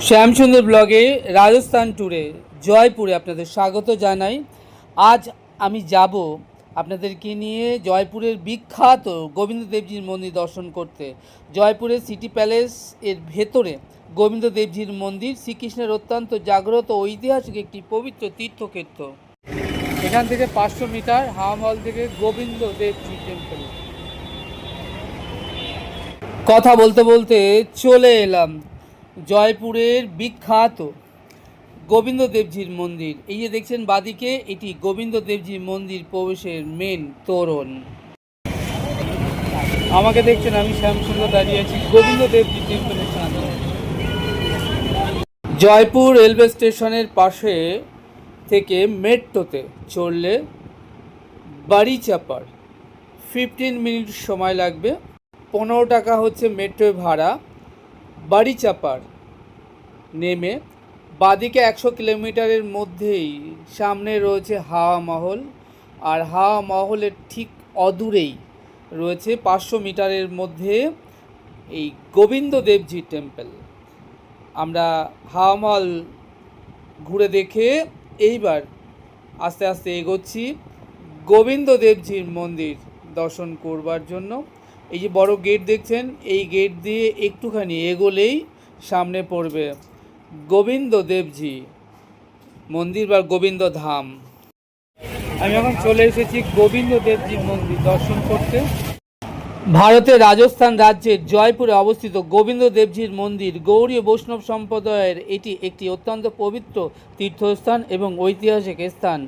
শ্যামসুন্দর ব্লগে রাজস্থান ট্যুরে জয়পুরে আপনাদের স্বাগত জানাই। আজ আমি যাব আপনাদেরকে নিয়ে জয়পুরের বিখ্যাত গোবিন্দ দেবজির মন্দির দর্শন করতে। জয়পুরের সিটি প্যালেস এর ভেতরে গোবিন্দ দেবজির মন্দির শ্রীকৃষ্ণের অত্যন্ত জাগ্রত ঐতিহাসিক একটি পবিত্র তীর্থক্ষেত্র। এখান থেকে 500 মিটার হাওয়া মহল থেকে গোবিন্দ দেবজি টেম্পল। কথা বলতে বলতে চলে এলাম জয়পুরের বিখ্যাত গোবিন্দ দেবজির মন্দির। এই যে দেখছেন বাদিকে, এটি গোবিন্দ দেবজির মন্দির প্রবেশের মেন তোরণ। আমাকে দেখছেন, আমি শ্যামসুন্দর দাঁড়িয়ে আছি গোবিন্দ দেবজি টেম্পলের সামনে। জয়পুর রেলওয়ে স্টেশনের পাশে থেকে মেট্রোতে চড়লে বাড়িচাপার 15 মিনিট সময় লাগবে। 15 টাকা হচ্ছে মেট্রো ভাড়া। বাড়িচাপার নেমে বাদিকে 100 কিলোমিটারের মধ্যেই সামনে রয়েছে হাওয়া মহল, আর হাওয়া মহলের ঠিক অদূরেই রয়েছে 500 মিটারের মধ্যে এই গোবিন্দ দেবজি টেম্পল। আমরা হাওয়া মহল ঘুরে দেখে এইবার আস্তে আস্তে এগোচ্ছি গোবিন্দ দেবজির মন্দির দর্শন করবার জন্য। এই যে বড় গেট দেখছেন, এই গেট দিয়ে একটুখানি এগোলেই সামনে পড়বে গোবিন্দ দেবজি মন্দির বা গোবিন্দ ধাম। আমি এখন চলে এসেছি গোবিন্দ দেবজির মন্দির দর্শন করতে। ভারতের রাজস্থান রাজ্যের জয়পুরে অবস্থিত গোবিন্দ দেবজির মন্দির গৌড়ীয় বৈষ্ণব সম্প্রদায়ের এটি একটি অত্যন্ত পবিত্র তীর্থস্থান এবং ঐতিহাসিক স্থান।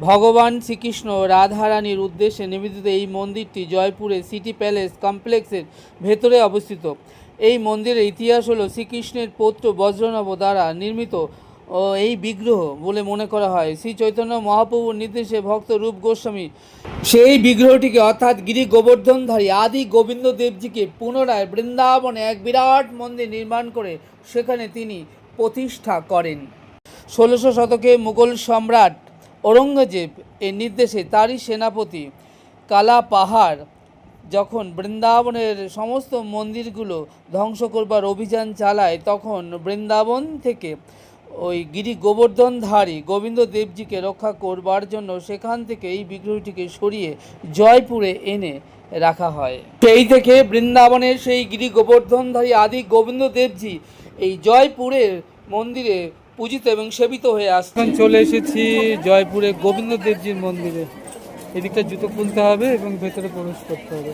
ভগবান শ্রীকৃষ্ণ রাধারানীর উদ্দেশ্যে নিবেদিত এই মন্দিরটি জয়পুরের সিটি প্যালেস কমপ্লেক্সের ভেতরে অবস্থিত। এই মন্দিরের ইতিহাস হল শ্রীকৃষ্ণের পৌত্র বজ্রনব দ্বারা নির্মিত এই বিগ্রহ বলে মনে করা হয়। শ্রী চৈতন্য মহাপ্রভুর নির্দেশে ভক্ত রূপ গোস্বামী সেই বিগ্রহটিকে অর্থাৎ গিরি গোবর্ধনধারী আদি গোবিন্দ দেবজিকে পুনরায় বৃন্দাবনে এক বিরাট মন্দির নির্মাণ করে সেখানে তিনি প্রতিষ্ঠা করেন। 1600 শতকে মুঘল সম্রাট ঔরঙ্গজেব এর নির্দেশে তারই সেনাপতি কালা পাহাড় যখন বৃন্দাবনের সমস্ত মন্দিরগুলো ধ্বংস করবার অভিযান চালায়, তখন বৃন্দাবন থেকে ওই গিরি গোবর্ধনধারী গোবিন্দ দেবজিকে রক্ষা করবার জন্য সেখান থেকে এই বিগ্রহটিকে সরিয়ে জয়পুরে এনে রাখা হয়। সেই থেকে বৃন্দাবনের সেই গিরি গোবর্ধনধারী আদি গোবিন্দ দেবজি এই জয়পুরের মন্দিরে পূজিত এবং সেবিত হয়ে আসছেন। চলে এসেছি জয়পুরে গোবিন্দ দেবজির মন্দিরে। এদিকটা জুতো খুলতে হবে এবং ভেতরে প্রবেশ করতে হবে।